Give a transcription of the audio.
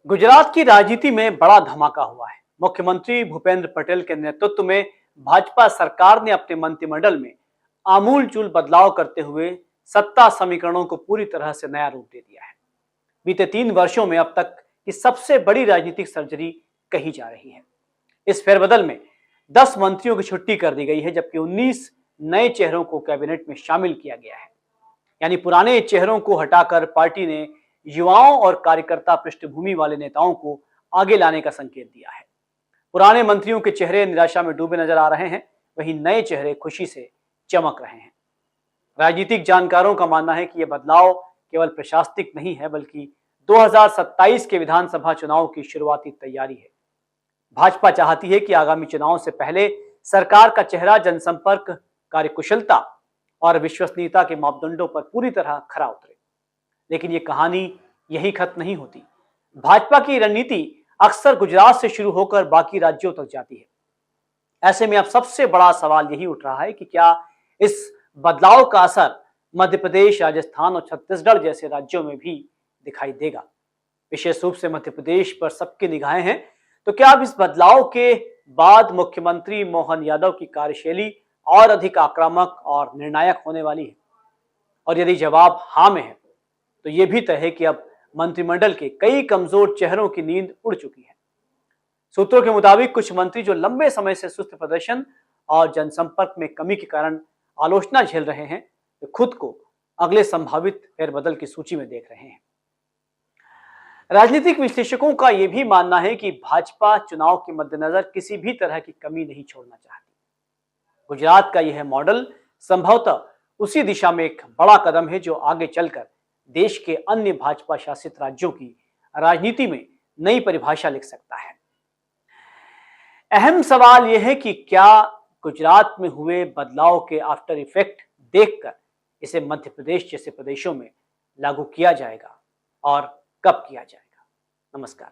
गुजरात की राजनीति में बड़ा धमाका हुआ है। मुख्यमंत्री भूपेंद्र पटेल के नेतृत्व में भाजपा सरकार ने अपने मंत्रिमंडल में आमूलचूल बदलाव करते हुए सत्ता समीकरणों को पूरी तरह से नया रूप दे दिया है। बीते 3 वर्षों में अब तक की सबसे बड़ी राजनीतिक सर्जरी कही जा रही है। इस फेरबदल में 10 मंत्रियों की छुट्टी कर दी गई है, जबकि 19 नए चेहरों को कैबिनेट में शामिल किया गया है। यानी पुराने चेहरों को हटाकर पार्टी ने युवाओं और कार्यकर्ता पृष्ठभूमि वाले नेताओं को आगे लाने का संकेत दिया है। पुराने मंत्रियों के चेहरे निराशा में डूबे नजर आ रहे हैं, वहीं नए चेहरे खुशी से चमक रहे हैं। राजनीतिक जानकारों का मानना है कि यह बदलाव केवल प्रशासनिक नहीं है, बल्कि 2027 के विधानसभा चुनाव की शुरुआती तैयारी है। भाजपा चाहती है कि आगामी चुनाव से पहले सरकार का चेहरा जनसंपर्क, कार्यकुशलता और विश्वसनीयता के मापदंडों पर पूरी तरह खरा उतरे। लेकिन ये कहानी यही खत्म नहीं होती। भाजपा की रणनीति अक्सर गुजरात से शुरू होकर बाकी राज्यों तक जाती है। ऐसे में अब सबसे बड़ा सवाल यही उठ रहा है कि क्या इस बदलाव का असर मध्य प्रदेश, राजस्थान और छत्तीसगढ़ जैसे राज्यों में भी दिखाई देगा। विशेष रूप से मध्य प्रदेश पर सबकी निगाहें हैं। तो क्या अब इस बदलाव के बाद मुख्यमंत्री मोहन यादव की कार्यशैली और अधिक आक्रामक और निर्णायक होने वाली है? और यदि जवाब हाँ में है, तो यह भी तय है कि अब मंत्रिमंडल के कई कमजोर चेहरों की नींद उड़ चुकी है। सूत्रों के मुताबिक कुछ मंत्री जो लंबे समय से सुस्त प्रदर्शन और जनसंपर्क में कमी के कारण आलोचना झेल रहे हैं, वे खुद को अगले संभावित फेरबदल की सूची में देख रहे हैं। राजनीतिक विश्लेषकों का यह भी मानना है कि भाजपा चुनाव के मद्देनजर किसी भी तरह की कमी नहीं छोड़ना चाहती। गुजरात का यह मॉडल संभवतः उसी दिशा में एक बड़ा कदम है, जो आगे चलकर देश के अन्य भाजपा शासित राज्यों की राजनीति में नई परिभाषा लिख सकता है। अहम सवाल यह है कि क्या गुजरात में हुए बदलाव के आफ्टर इफेक्ट देखकर इसे मध्य प्रदेश जैसे प्रदेशों में लागू किया जाएगा और कब किया जाएगा। नमस्कार।